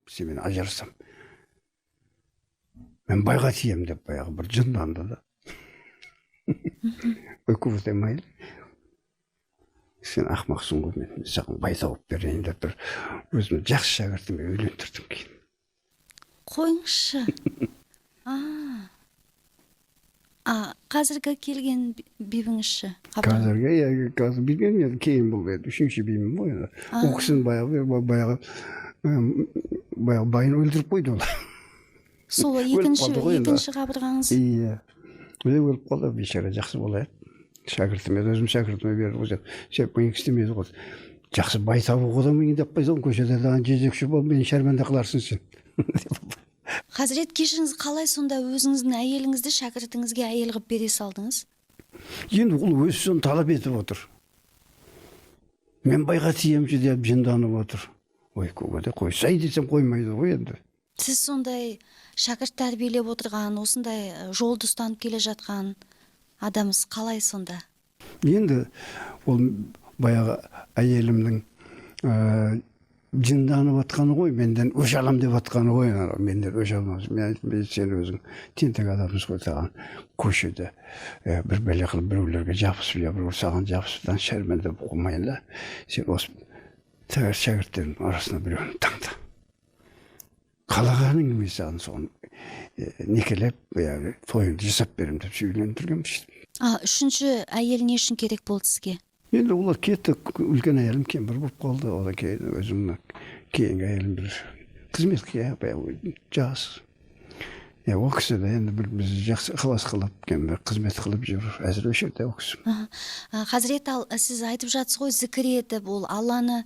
сен мен ажырасам мен байға тием деп баяғы бір жынданды да. Өкімет демай сен ақмақсың ғой, мен саған бай тауып берейін деп бір өзімді жақсы шәкіртіме үйлендірдім кейін. Қойыңызшы. Қазіргі келген бибіңізші? Қазір білген енді кейін бұл еді, үшінші беймін ғой. Ол кісіні баяғы байын өлтіріп қойды ол. Сол екінші қабырғаңыз? Иә, өліп қалды, бейшара, жақсы болады. Шәкіртіме, өзім шәкіртіме берді ғой, сен бұйық істемеді ғой. Жақсы бай табу қодан мен деп қойсаң, көшеде даған жезекші бол, мені шәрмәнді қыларсың сен. Хазірет, кешіңіз қалай сонда өзіңіздің әйеліңізді шәкіртіңізге әйел қылып бере салдыңыз? Енді ол өз соны талап етіп отыр. Мен байға тиемші деп жынданып отыр. Ой, көбеде қойсай десем қоймайды ғой енді. Сіз сондай шәкірт тәрбиелеп отырған, осындай жолды ұстанып келе жатқан адамыз қалай сонда? Енді ол баяғы әйелімнің жынданып атқаны ғой, менден өш алам деп атқаны ғой, менден өш аламыз. Мен сен өзің тентек адамыз ғой, саған көшеде бір бәле қылып біреулерге жабысып, біреу саған жабысыптан шәрменде болмайын да, сен осы тәуір шәкірттердің арасына біреуін таңда. Қалағаның емес саған соны некелеп, тойынды жасап берем деп сөйлендіргенбіз. Үшінші әйел не үшін керек болды сізге? Енді олар кетті, үлкен әйелім кемпір болып қалды, одан кейін өзімнің кейінгі әйелім бір қызметке жас. Ол кісі де енді біз жақсы ықылас қылып, қызмет қылып жүр, әзір өшерді ол кісі. Хазірет, сіз айтып жатсыз ғой, зікір етіп, ол Алланы